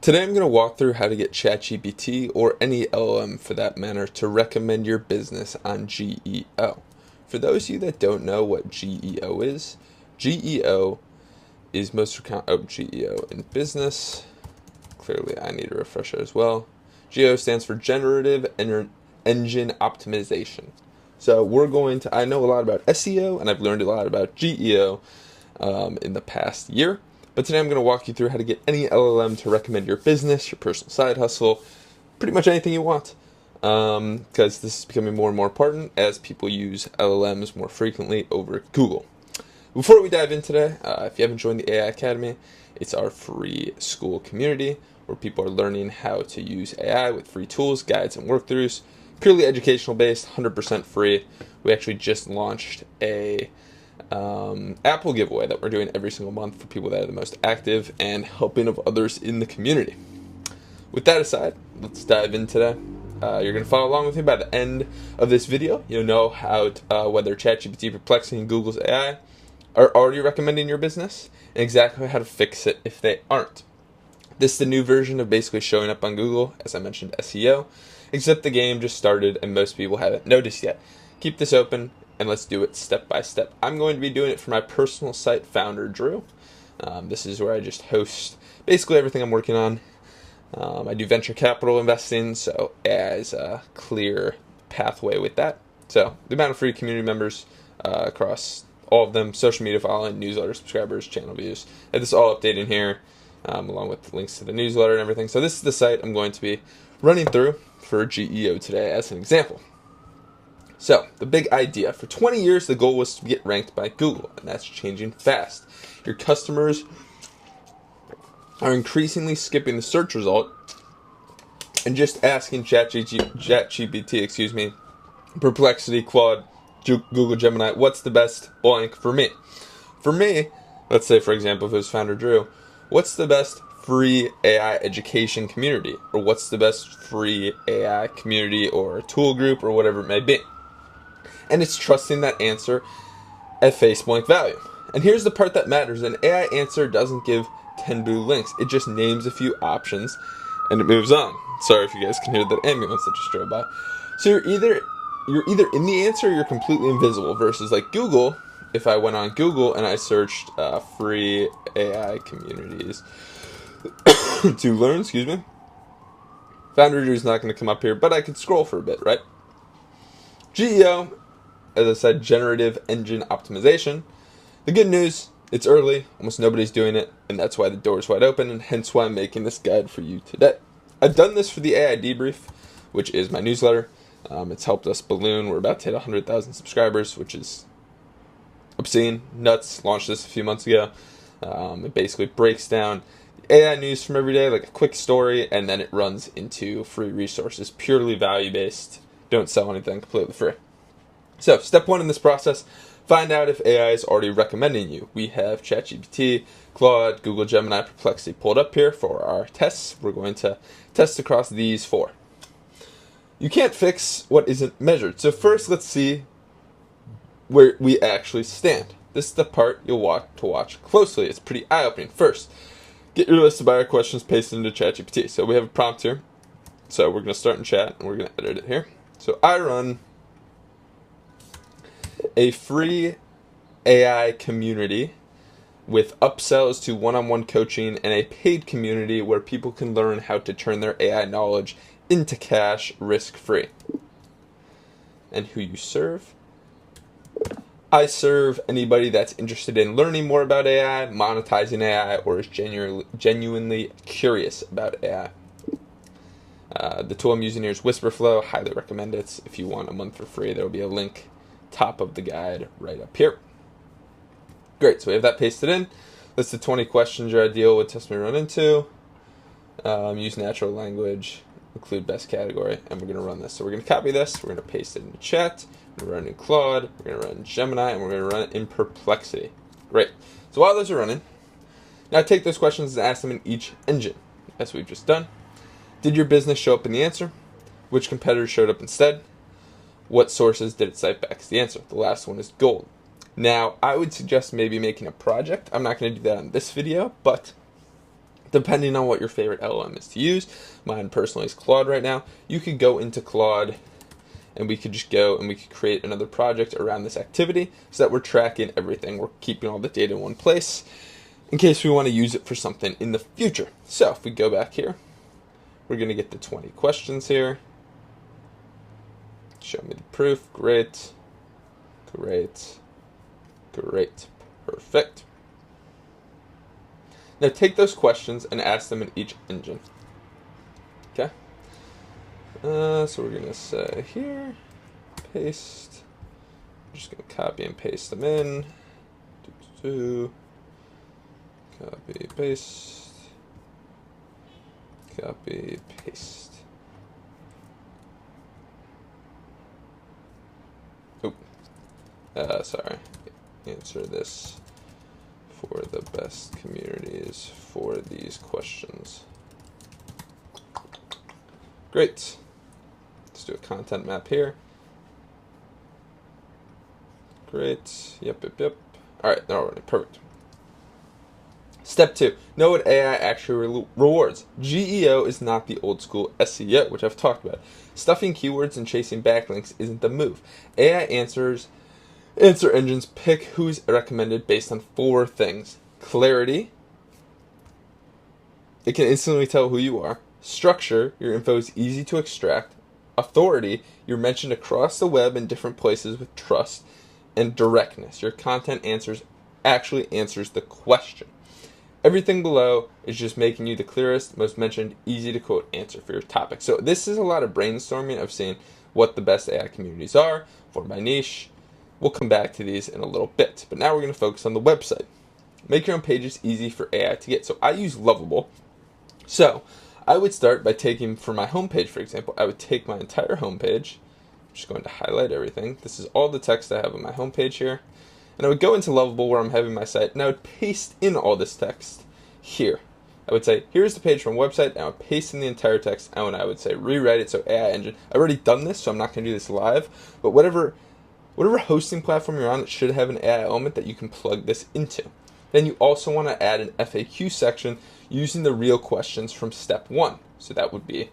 Today I'm going to walk through how to get ChatGPT, or any LLM for that matter, to recommend your business on GEO. For those of you that don't know what GEO is most GEO in business. Clearly I need a refresher as well. GEO stands for Generative Engine Optimization. So I know a lot about SEO and I've learned a lot about GEO in the past year. But today I'm going to walk you through how to get any LLM to recommend your business, your personal side hustle, pretty much anything you want. Because this is becoming more and more important as people use LLMs more frequently over Google. Before we dive in today, if you haven't joined the AI Academy, it's our free school community where people are learning how to use AI with free tools, guides, and workthroughs. Purely educational based, 100% free. We actually just launched a Apple giveaway that we're doing every single month for people that are the most active and helping of others in the community. With that aside, let's dive in today. You're going to follow along with me by the end of this video. You'll know how whether ChatGPT, Perplexity, and Google's AI are already recommending your business and exactly how to fix it if they aren't. This is the new version of basically showing up on Google, as I mentioned, SEO, except the game just started and most people haven't noticed yet. Keep this open and let's do it step by step. I'm going to be doing it for my personal site, Founder Drew. This is where I just host basically everything I'm working on. I do venture capital investing, so AI is a clear pathway with that. So the amount of free community members across all of them, social media following, newsletter subscribers, channel views. And this is all updating here, along with links to the newsletter and everything. So this is the site I'm going to be running through for GEO today as an example. So, the big idea. For 20 years, the goal was to get ranked by Google, and that's changing fast. Your customers are increasingly skipping the search result and just asking ChatGPT, Perplexity, Claude, Google Gemini, what's the best blank for me? For me, let's say, for example, if it was Founder Drew, what's the best free AI education community? Or what's the best free AI community or tool group or whatever it may be? And it's trusting that answer at face blank value. And here's the part that matters. An AI answer doesn't give 10 blue links. It just names a few options and it moves on. Sorry if you guys can hear that ambulance that just drove by. So you're either in the answer or you're completely invisible, versus like Google. If I went on Google and I searched free AI communities to learn, Founder Drew is not going to come up here, but I could scroll for a bit, right? GEO, as I said, Generative Engine Optimization. The good news, it's early, almost nobody's doing it, and that's why the door is wide open, and hence why I'm making this guide for you today. I've done this for the AI Debrief, which is my newsletter. It's helped us balloon. We're about to hit 100,000 subscribers, which is obscene, nuts. Launched this a few months ago. It basically breaks down AI news from every day, like a quick story, and then it runs into free resources, purely value-based. Don't sell anything, completely free. So, step one in this process, find out if AI is already recommending you. We have ChatGPT, Claude, Google Gemini, Perplexity pulled up here for our tests. We're going to test across these 4. You can't fix what isn't measured. So first, let's see where we actually stand. This is the part you'll want to watch closely. It's pretty eye-opening. First, get your list of buyer questions pasted into ChatGPT. So we have a prompt here. So we're going to start in chat and we're going to edit it here. So I run a free AI community with upsells to one-on-one coaching and a paid community where people can learn how to turn their AI knowledge into cash risk-free. And who you serve? I serve anybody that's interested in learning more about AI, monetizing AI, or is genuinely curious about AI. The tool I'm using here is Whisperflow. Highly recommend it. If you want a month for free, there will be a link top of the guide right up here. Great, so we have that pasted in. List of 20 questions your ideal would test me run into. Use natural language. Include best category. And we're going to run this. So we're going to copy this. We're going to paste it into chat. We're going to run in Claude. We're going to run in Gemini. And we're going to run it in Perplexity. Great. So while those are running, now take those questions and ask them in each engine, as we've just done. Did your business show up in the answer? Which competitors showed up instead? What sources did it cite back as the answer? The last one is gold. Now, I would suggest maybe making a project. I'm not going to do that on this video, but depending on what your favorite LLM is to use. Mine personally is Claude right now. You could go into Claude and we could just go and we could create another project around this activity so that we're tracking everything. We're keeping all the data in one place in case we want to use it for something in the future. So if we go back here, we're going to get the 20 questions here. Show me the proof. Great. Great. Great. Perfect. Now take those questions and ask them in each engine. Okay? So we're going to say here, paste. I'm just going to copy and paste them in. Copy, paste. Copy, paste. Sorry. Answer this for the best communities for these questions. Great. Let's do a content map here. Great. Yep. All right, they're already perfect. Step 2. Know what AI actually rewards. GEO is not the old school SEO, which I've talked about. Stuffing keywords and chasing backlinks isn't the move. AI answer engines pick who's recommended based on 4 things. Clarity. It can instantly tell who you are. Structure. Your info is easy to extract. Authority. You're mentioned across the web in different places with trust. And directness. Your content actually answers the question. Everything below is just making you the clearest, most mentioned, easy to quote answer for your topic. So this is a lot of brainstorming of seeing what the best AI communities are for my niche. We'll come back to these in a little bit, but now we're going to focus on the website. Make your own pages easy for AI to get. So I use Lovable. So I would start by taking, for my homepage, for example, I would take my entire homepage. I'm just going to highlight everything. This is all the text I have on my homepage here. And I would go into Lovable where I'm having my site, and I would paste in all this text here. I would say, here's the page from a website, and I would paste in the entire text, and I would say, rewrite it, so AI engine. I've already done this, so I'm not going to do this live, but whatever hosting platform you're on, it should have an AI element that you can plug this into. Then you also want to add an FAQ section using the real questions from step 1. So that would be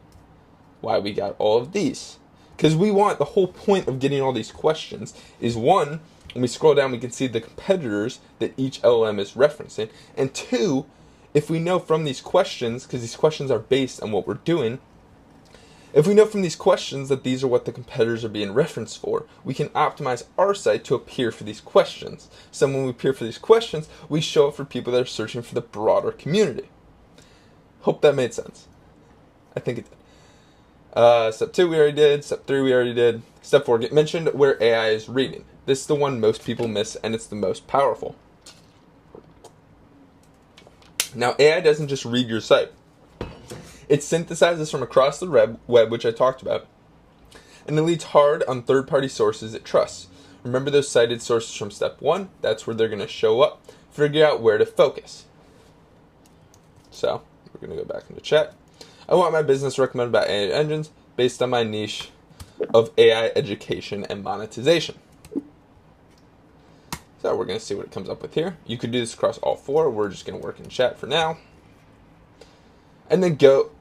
why we got all of these. Because the whole point of getting all these questions is 1, when we scroll down, we can see the competitors that each LLM is referencing. And 2, if we know from these questions, because these questions are based on what we're doing, if we know from these questions that these are what the competitors are being referenced for, we can optimize our site to appear for these questions. So when we appear for these questions, we show up for people that are searching for the broader community. Hope that made sense. I think it did. Step 2 we already did. Step 3 we already did. Step 4, get mentioned where AI is reading. This is the one most people miss, and it's the most powerful. Now, AI doesn't just read your site. It synthesizes from across the web, which I talked about, and it leads hard on third-party sources it trusts. Remember those cited sources from step 1? That's where they're going to show up. Figure out where to focus. So, we're going to go back into chat. I want my business recommended by AI engines based on my niche of AI education and monetization. So we're going to see what it comes up with here. You could do this across all 4. We're just going to work in chat for now. And then go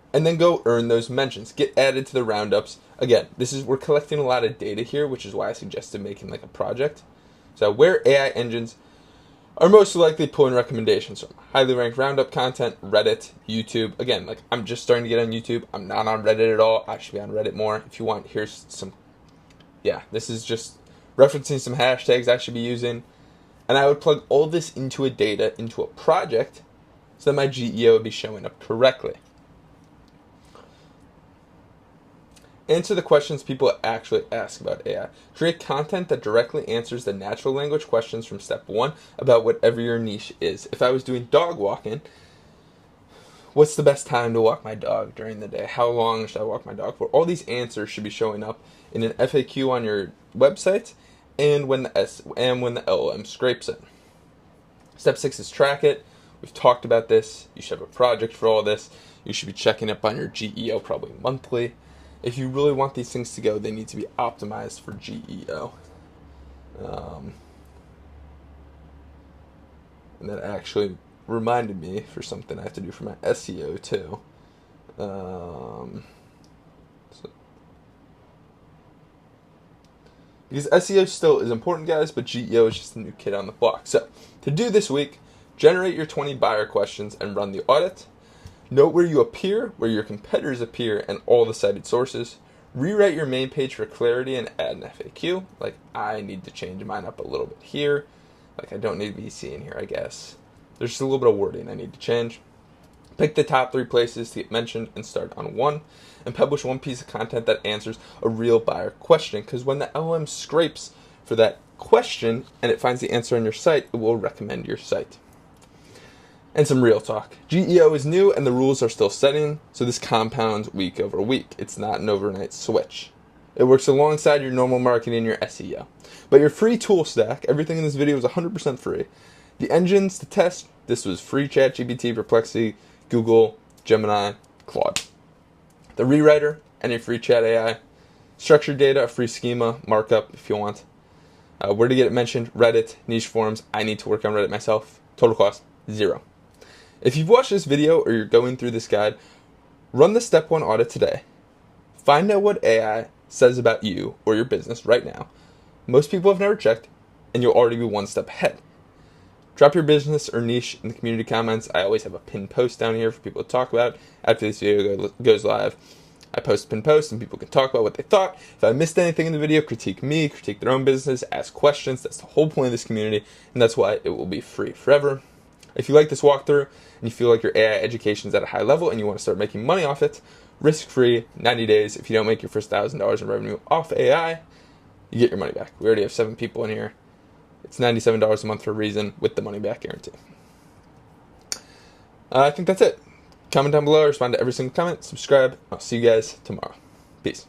earn those mentions. Get added to the roundups. Again, we're collecting a lot of data here, which is why I suggested making like a project. So where AI engines are most likely pulling recommendations from. Highly ranked roundup content, Reddit, YouTube. Again, like I'm just starting to get on YouTube. I'm not on Reddit at all. I should be on Reddit more. If you want, here's some. Yeah, this is just referencing some hashtags I should be using. And I would plug all this into a project, so that my GEO would be showing up correctly. Answer the questions people actually ask about AI. Create content that directly answers the natural language questions from step 1 about whatever your niche is. If I was doing dog walking, what's the best time to walk my dog during the day? How long should I walk my dog for? All these answers should be showing up in an FAQ on your website and when the LLM scrapes it. Step 6 is track it. We've talked about this. You should have a project for all this. You should be checking up on your GEO probably monthly. If you really want these things to go, they need to be optimized for GEO. And that actually reminded me for something I have to do for my SEO too. Because SEO still is important, guys, but GEO is just a new kid on the block. So, to do this week, generate your 20 buyer questions and run the audit. Note where you appear, where your competitors appear, and all the cited sources. Rewrite your main page for clarity and add an FAQ. Like, I need to change mine up a little bit here. Like, I don't need VC in here, I guess. There's just a little bit of wording I need to change. Pick the top 3 places to get mentioned and start on one. And publish one piece of content that answers a real buyer question. Because when the LLM scrapes for that question and it finds the answer on your site, it will recommend your site. And some real talk. GEO is new and the rules are still setting, so this compounds week over week. It's not an overnight switch. It works alongside your normal marketing and your SEO. But your free tool stack, everything in this video is 100% free. The engines to test, this was free ChatGPT, Perplexity, Google, Gemini, Claude. The rewriter, any free chat AI. Structured data, a free schema, markup if you want. Where to get it mentioned, Reddit, niche forums. I need to work on Reddit myself. Total cost, 0. If you've watched this video or you're going through this guide, run the step 1 audit today. Find out what AI says about you or your business right now. Most people have never checked, and you'll already be one step ahead. Drop your business or niche in the community comments. I always have a pinned post down here for people to talk about. After this video goes live, I post a pinned post and people can talk about what they thought. If I missed anything in the video, critique me, critique their own business, ask questions. That's the whole point of this community, and that's why it will be free forever. If you like this walkthrough and you feel like your AI education is at a high level and you want to start making money off it, risk-free, 90 days. If you don't make your first $1,000 in revenue off AI, you get your money back. We already have 7 people in here. It's $97 a month for a reason with the money back guarantee. I think that's it. Comment down below, respond to every single comment, subscribe. I'll see you guys tomorrow. Peace.